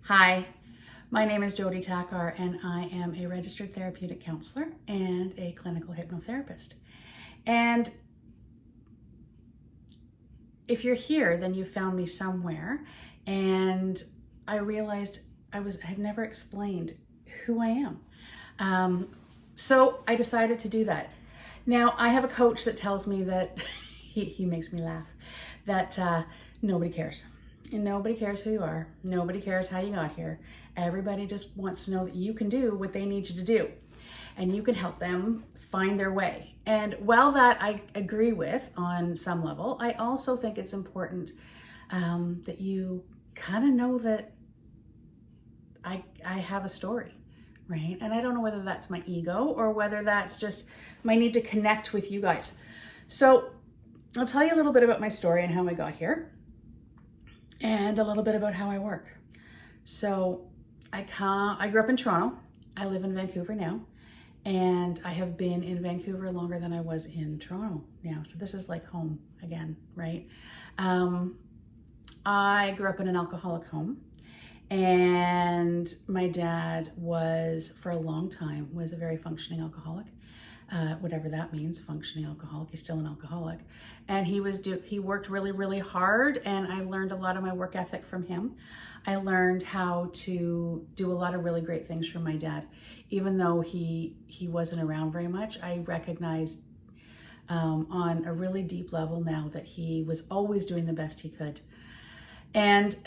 Hi, my name is Jodi Takhar and I am a registered therapeutic counselor and a clinical hypnotherapist. And if you're here, then you found me somewhere, and I realized I've never explained who I am. So I decided to do that. Now, I have a coach that tells me that, he makes me laugh, that nobody cares. And nobody cares who you are. Nobody cares how you got here. Everybody just wants to know that you can do what they need you to do. And you can help them find their way. And while that I agree with on some level, I also think it's important that you kind of know that I have a story, right? And I don't know whether that's my ego or whether that's just my need to connect with you guys. So I'll tell you a little bit about my story and how I got here, and a little bit about how I work. So I grew up in Toronto. I live in Vancouver now, and I have been in Vancouver longer than I was in Toronto now. So this is like home again, right? I grew up in an alcoholic home, and my dad was, for a long time, was a very functioning alcoholic. Whatever that means, functioning alcoholic. He's still an alcoholic. And he worked really, really hard, and I learned a lot of my work ethic from him. I learned how to do a lot of really great things from my dad. Even though he wasn't around very much, I recognized on a really deep level now that he was always doing the best he could. And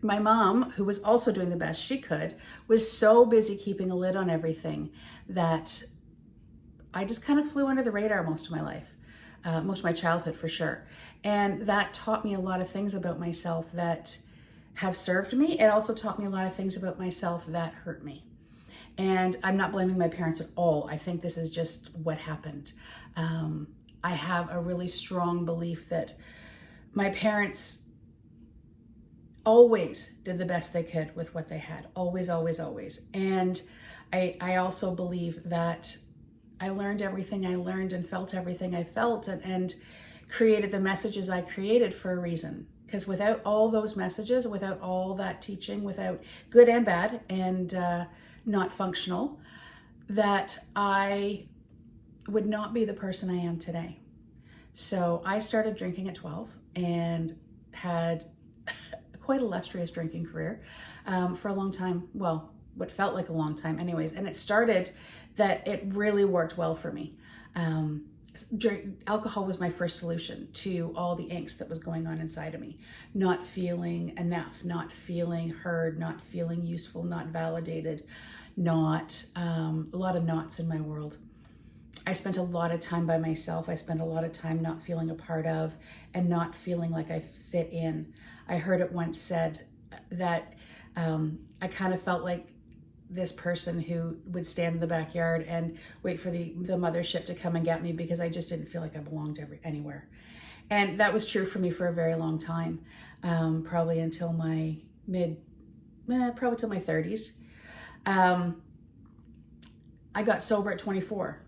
my mom, who was also doing the best she could, was so busy keeping a lid on everything that I just kind of flew under the radar most of my life, most of my childhood for sure. And that taught me a lot of things about myself that have served me. It also taught me a lot of things about myself that hurt me. And I'm not blaming my parents at all. I think this is just what happened. I have a really strong belief that my parents always did the best they could with what they had. Always, always, always. And I also believe that I learned everything I learned and felt everything I felt, and created the messages I created for a reason. Because without all those messages, without all that teaching, without good and bad and not functional, that I would not be the person I am today. So I started drinking at 12 and had quite illustrious drinking career for a long time. Well, what felt like a long time anyways. And it started that it really worked well for me. Alcohol was my first solution to all the angst that was going on inside of me. Not feeling enough, not feeling heard, not feeling useful, not validated, not a lot of knots in my world. I spent a lot of time by myself. I spent a lot of time not feeling a part of and not feeling like I fit in. I heard it once said that I kind of felt like this person who would stand in the backyard and wait for the mothership to come and get me because I just didn't feel like I belonged anywhere. And that was true for me for a very long time, probably until my probably till my 30s. I got sober at 24.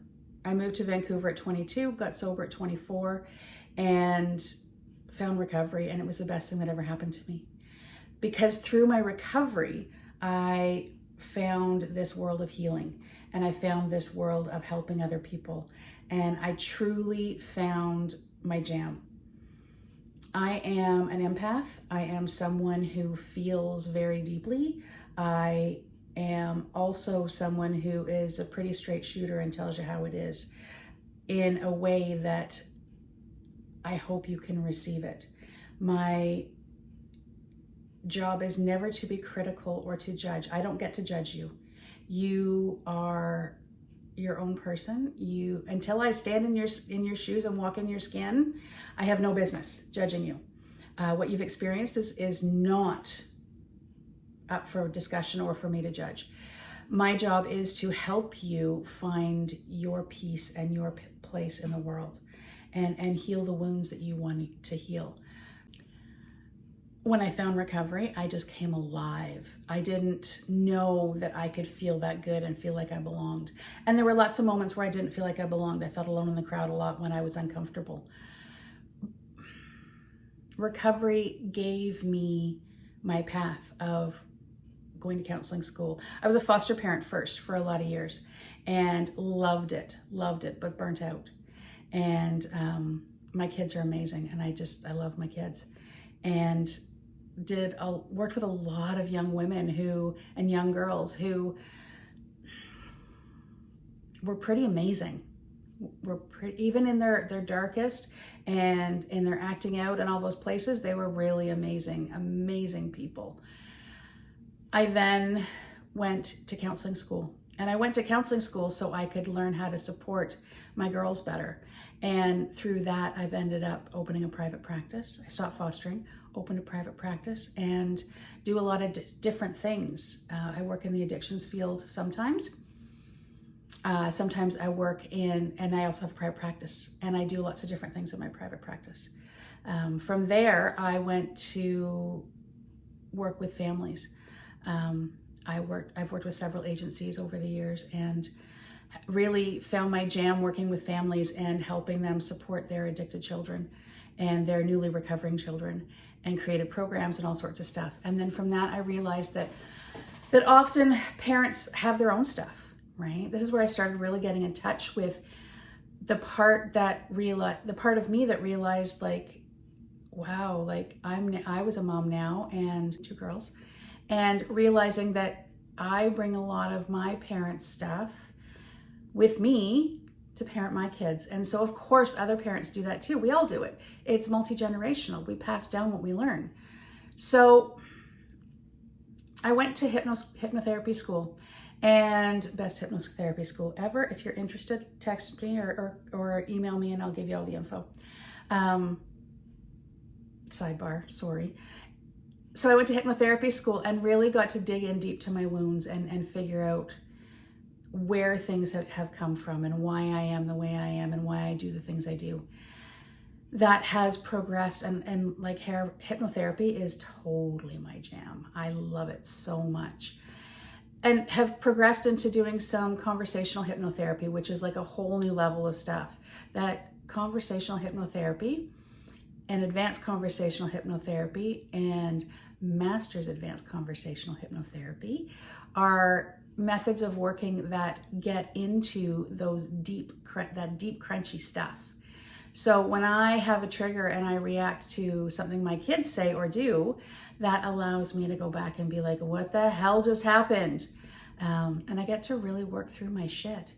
I moved to Vancouver at 22, got sober at 24, and found recovery, and it was the best thing that ever happened to me. Because through my recovery, I found this world of healing, and I found this world of helping other people, and I truly found my jam. I am an empath. I am someone who feels very deeply. I am also someone who is a pretty straight shooter and tells you how it is in a way that I hope you can receive it. My job is never to be critical or to judge. I don't get to judge you. You are your own person. Until I stand in your shoes and walk in your skin, I have no business judging you. What you've experienced is not up for discussion or for me to judge. My job is to help you find your peace and your place in the world, and heal the wounds that you want to heal. When I found recovery, I just came alive. I didn't know that I could feel that good and feel like I belonged. And there were lots of moments where I didn't feel like I belonged. I felt alone in the crowd a lot when I was uncomfortable. Recovery gave me my path of going to counseling school. I was a foster parent first for a lot of years and loved it, but burnt out. And my kids are amazing, and I love my kids. And worked with a lot of young women and young girls who were pretty amazing. Even in their darkest and in their acting out and all those places, they were really amazing people. I then went to counseling school, and I went to counseling school so I could learn how to support my girls better. And through that, I've ended up opening a private practice. I stopped fostering, opened a private practice, and do a lot of different things. I work in the addictions field sometimes. Sometimes I work and I also have a private practice, and I do lots of different things in my private practice. From there, I went to work with families. I've worked with several agencies over the years, and really found my jam working with families and helping them support their addicted children and their newly recovering children, and created programs and all sorts of stuff. And then from that, I realized that often parents have their own stuff. Right? This is where I started really getting in touch with the part of me that realized, like, wow, like I was a mom now and 2 girls, and realizing that I bring a lot of my parents' stuff with me to parent my kids. And so of course other parents do that too. We all do it. It's multi-generational. We pass down what we learn. So I went to hypnotherapy school. And best hypnotherapy school ever. If you're interested, text me or email me and I'll give you all the info. Sidebar, sorry. So I went to hypnotherapy school and really got to dig in deep to my wounds and figure out where things have come from and why I am the way I am and why I do the things I do. That has progressed, and like hypnotherapy is totally my jam. I love it so much. And have progressed into doing some conversational hypnotherapy, which is like a whole new level of stuff. That conversational hypnotherapy and advanced conversational hypnotherapy and master's advanced conversational hypnotherapy are methods of working that get into that deep, crunchy stuff. So when I have a trigger and I react to something my kids say or do, that allows me to go back and be like, what the hell just happened? And I get to really work through my shit.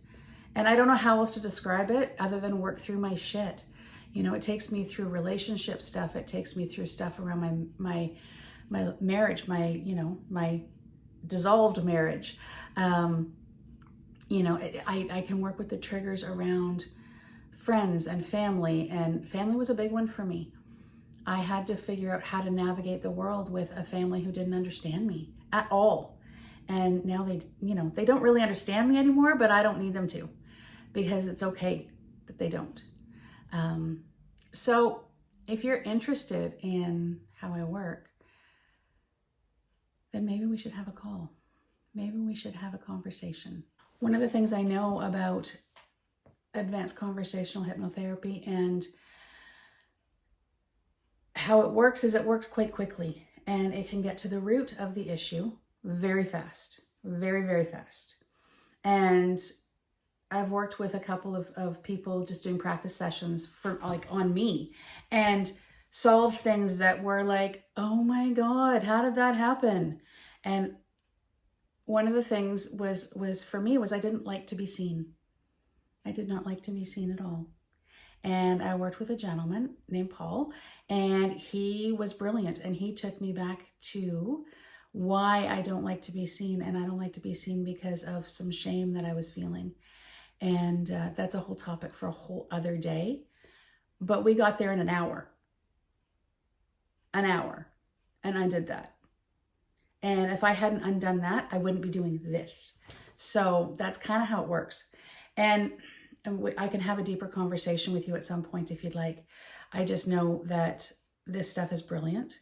And I don't know how else to describe it other than work through my shit. You know, it takes me through relationship stuff. It takes me through stuff around my marriage, my dissolved marriage. I can work with the triggers around friends and family was a big one for me. I had to figure out how to navigate the world with a family who didn't understand me at all. And now they don't really understand me anymore, but I don't need them to, because it's okay that they don't. So if you're interested in how I work, then maybe we should have a call. Maybe we should have a conversation. One of the things I know about advanced conversational hypnotherapy and how it works is it works quite quickly, and it can get to the root of the issue very fast, very, very fast. And I've worked with a couple of people just doing practice sessions for on me, and solved things that were like, oh my God, how did that happen? And one of the things was for me was I didn't like to be seen. I did not like to be seen at all. And I worked with a gentleman named Paul, and he was brilliant. And he took me back to why I don't like to be seen. And I don't like to be seen because of some shame that I was feeling. And that's a whole topic for a whole other day. But we got there in an hour. And I did that. And if I hadn't undone that, I wouldn't be doing this. So that's kind of how it works. And I can have a deeper conversation with you at some point if you'd like. I just know that this stuff is brilliant.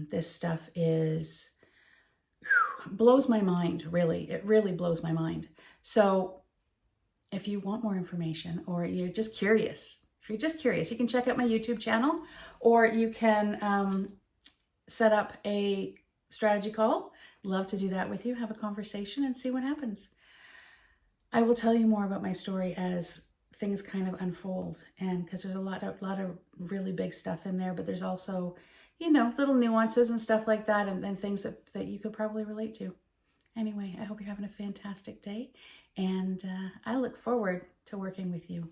This stuff blows my mind, really. It really blows my mind. So if you want more information, or you're just curious, you can check out my YouTube channel, or you can set up a strategy call. Love to do that with you, have a conversation and see what happens. I will tell you more about my story as things kind of unfold, and because there's a lot of really big stuff in there, but there's also, you know, little nuances and stuff like that, and things that you could probably relate to. Anyway, I hope you're having a fantastic day, and I look forward to working with you.